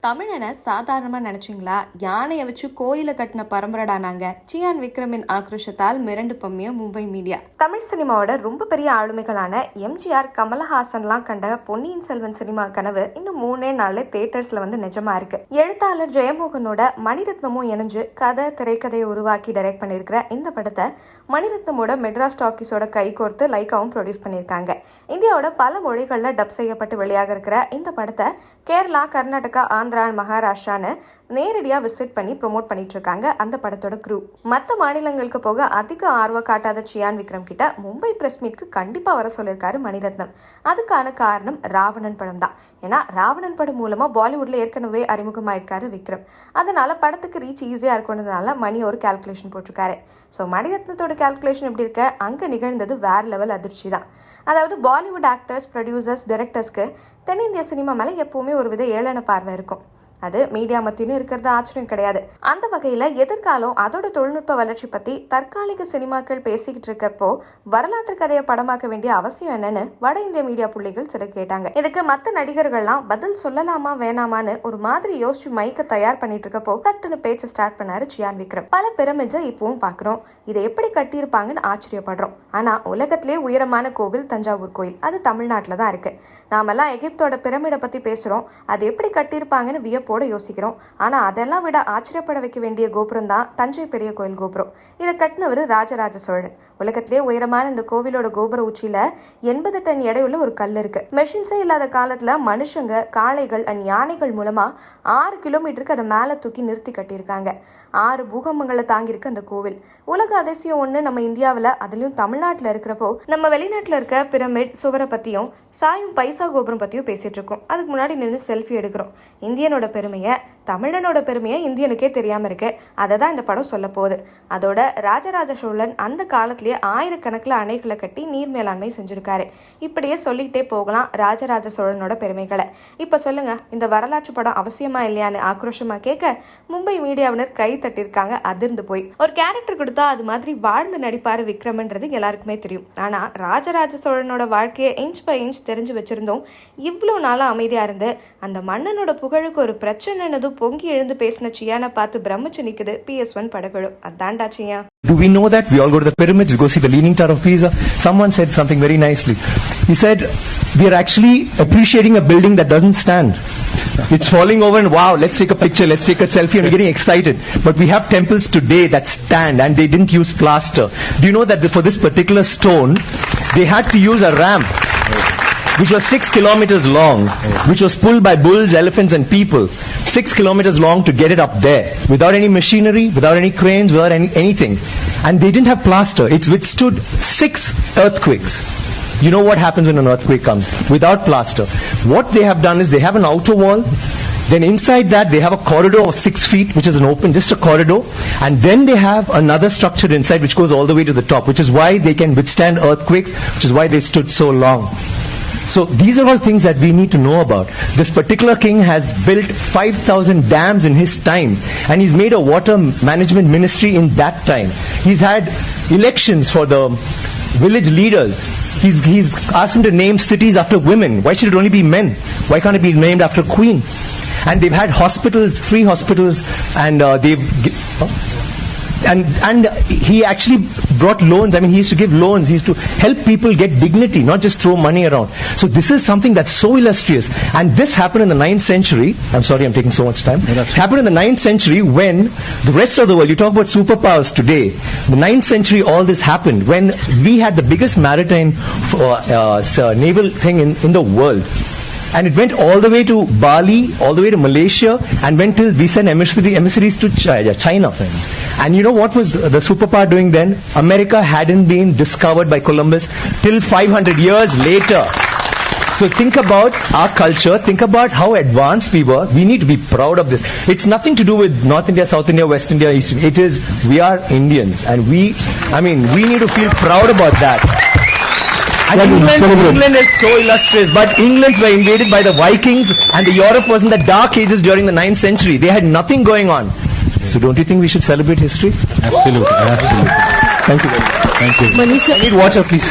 தமிழனை சாதாரணமாக நினச்சிங்களா? யானையை வச்சு கோயிலை கட்டின பரம்பரடா நாங்க. சியான் விக்ரமின் ஆக்ரோஷத்தால் மிரண்டு பம்மிய மும்பை மீடியா. தமிழ் சினிமாவோட ரொம்ப பெரிய ஆளுமைகளான எம்ஜிஆர், கமலஹாசன்லாம் கண்ட பொன்னியின் செல்வன் சினிமா கனவு இன்னும் 3 நாள்ல தியேட்டர்ஸ்ல நிஜமா இருக்கு. எழுத்தாளர் ஜெயமோகனோட மணிரத்னமும் இணைஞ்சு கதை திரைக்கதையை உருவாக்கி டைரக்ட் பண்ணியிருக்கிற இந்த படத்தை மணிரத்னமோட மெட்ராஸ் டாக்கீஸோட கை கோர்த்து லைக்காவும் ப்ரொடியூஸ் பண்ணியிருக்காங்க. இந்தியாவோட பல மொழிகளில் டப் செய்யப்பட்டு வெளியாக இருக்கிற இந்த படத்தை கேரளா, கர்நாடகா, ஆந்திரா, மகாராஷ்டிரான்னு நேரடியாக விசிட் பண்ணி ப்ரொமோட் பண்ணிட்டு இருக்காங்க அந்த படத்தோட க்ரூ. மற்ற மாநிலங்களுக்கு போக அதிக ஆர்வம் காட்டாத சியான் விக்ரம் கிட்ட மும்பை பிரஸ் மீட்க்கு கண்டிப்பாக வர சொல்லியிருக்காரு மணிரத்னம். அதுக்கான காரணம் ராவணன் படம் தான். ஏன்னா ராவணன் படம் மூலமா பாலிவுட்ல ஏற்கனவே அறிமுகமாயிருக்காரு விக்ரம். அதனால படத்துக்கு ரீச் ஈஸியா இருக்கணும்னால மணி ஒரு கால்குலேஷன் போட்டிருக்காரு. ஸோ மணிரத்னத்தோட கால்குலேஷன் எப்படி இருக்க, அங்கே நிகழ்ந்தது வேற லெவல் அதிர்ச்சி தான். அதாவது பாலிவுட் ஆக்டர்ஸ், ப்ரொடியூசர்ஸ், டைரக்டர்ஸ்க்கு தென்னிந்திய சினிமா மேலே எப்பவுமே ஒரு வித ஏளன பார்வை இருக்கும். அது மீடியா மத்தியிலும் இருக்கிறது ஆச்சரியம் கிடையாது. அந்த வகையில் எதிர்காலம் அதோட தொழில்நுட்ப வளர்ச்சி பற்றி தற்காலிக சினிமாக்கள் பேசிக்கிட்டு இருக்கப்போ வரலாற்று கதையை படமாக்க வேண்டிய அவசியம் என்னன்னு வட இந்திய மீடியா புள்ளிகள் சிலர் கேட்டாங்க. இதுக்கு மற்ற நடிகர்கள்லாம் பதில் சொல்லலாமா வேணாமான்னு ஒரு மாதிரி யோசிச்சு மைக்க தயார் பண்ணிட்டு இருக்கப்போ தட்டுன்னு பேச்ச ஸ்டார்ட் பண்ணாரு சியான் விக்ரம். பல பிரமிட்ஸை இப்பவும் பாக்குறோம், இதை எப்படி கட்டியிருப்பாங்கன்னு ஆச்சரியப்படுறோம். ஆனா உலகத்திலேயே உயரமான கோவில் தஞ்சாவூர் கோயில், அது தமிழ்நாட்டில் தான் இருக்கு. நாமெல்லாம் எகிப்தோட பிரமிடை பத்தி பேசுறோம், அது எப்படி கட்டியிருப்பாங்கன்னு வியப்போட யோசிக்கிறோம். ஆனா அதெல்லாம் விட ஆச்சரியப்பட வைக்க வேண்டிய கோபுரம் தான் தஞ்சை பெரிய கோயில் கோபுரம். இதை கட்டினவர் ராஜராஜ சோழன். உலகத்திலேயே உயரமான இந்த கோவிலோட கோபுர உச்சியில 80 டன் எடையுள்ள ஒரு கல் இருக்கு. மெஷின்ஸே இல்லாத காலத்துல மனுஷங்க, காளைகள் அண்ட் யானைகள் மூலமா 6 கிலோமீட்டருக்கு அதை மேல தூக்கி நிறுத்தி கட்டியிருக்காங்க. 6 பூகம்பங்களை தாங்கியிருக்கு அந்த கோவில். உலக அதிசயம் ஒண்ணு நம்ம இந்தியாவில், அதுலயும் தமிழ்நாட்டில் இருக்கிறப்போ நம்ம வெளிநாட்டில் இருக்க பிரமிட், சுவரை பத்தியும் சாயும் பைசா கோபுரம் பத்தியும் பேசிட்டு இருக்கோம். அதுக்கு முன்னாடி நின்று செல்ஃபி எடுக்கிறோம். இந்தியனோட பெருமையை, தமிழனோட பெருமையை இந்தியனுக்கே தெரியாம இருக்கு. அதை தான் இந்த படம் சொல்ல போகுது. அதோட ராஜராஜ சோழன் அந்த காலத்திலேயே ஆயிரக்கணக்கில் அணைகளை கட்டி நீர் மேலாண்மை செஞ்சிருக்காரு. இப்படியே சொல்லிக்கிட்டே போகலாம் ராஜராஜ சோழனோட பெருமைகளை. இப்ப சொல்லுங்க, இந்த வரலாற்று படம் அவசியமா இல்லையான்னு ஆக்ரோஷமா கேட்க மும்பை மீடியாவினர் கை தட்டியிருக்காங்க அதிர்ந்து போய். ஒரு கேரக்டர் கொடுத்தா அது மாதிரி வாழ்ந்து நடிப்பாரு விக்ரம்ன்றது எல்லாருக்குமே தெரியும். ஆனா ராஜராஜ சோழனோட வாழ்க்கையை இன்ச் பை இன்ச் தெரிஞ்சு வச்சிருந்தோம். இவ்வளோ நாளா அமைதியா இருந்து அந்த மன்னனோட புகழுக்கு ஒரு பிரச்சனைனதும் பொங்கி எழுந்து பேசின சியானை பார்த்து பிரமிச்சு நிக்குது PS1 படகுழு. அதான்டா சியா. Do we know that? We all go to the pyramids, we go see the Leaning Tower of Pisa. Someone said something very nicely. He said, we are actually appreciating a building that doesn't stand. It's falling over and wow, let's take a picture, let's take a selfie, and we're getting excited. But we have temples today that stand and they didn't use plaster. Do you know that for this particular stone, they had to use a ramp which was 6 kilometers long, which was pulled by bulls, elephants and people. 6 kilometers long to get it up there, without any machinery, without any cranes, without anything. And they didn't have plaster. It's withstood 6 earthquakes. You know what happens when an earthquake comes? Without plaster. What they have done is they have an outer wall, then inside that they have a corridor of 6 feet, which is an open, just a corridor, and then they have another structure inside which goes all the way to the top, which is why they can withstand earthquakes, which is why they stood so long. So these are all things that we need to know about. This particular king has built 5,000 dams in his time, and he's made a water management ministry in that time. He's had elections for the village leaders. He's asked them to name cities after women. Why should it only be men? Why can't it be named after queen? And they've had hospitals, free hospitals, and and he actually brought loans. I mean, he used to give loans. He used to help people get dignity, not just throw money around. So this is something that's so illustrious. And this happened in the 9th century. I'm sorry, I'm taking so much time. Happened in the 9th century when the rest of the world, you talk about superpowers today. The 9th century, all this happened when we had the biggest maritime naval thing in the world. And it went all the way to Bali, all the way to Malaysia, and went till we sent emissaries to China. And you know what was the superpower doing then? America hadn't been discovered by Columbus till 500 years later. So think about our culture, think about how advanced we were. We need to be proud of this. It's nothing to do with North India, South India, West India, East India. It is, we are Indians, and we need to feel proud about that. And England is so illustrious, but England were invaded by the Vikings, and the Europe was in the dark ages during the 9th century. They had nothing going on. So don't you think we should celebrate history? Absolutely, absolutely. Thank you very much. Thank you. Manisha, I need water, please.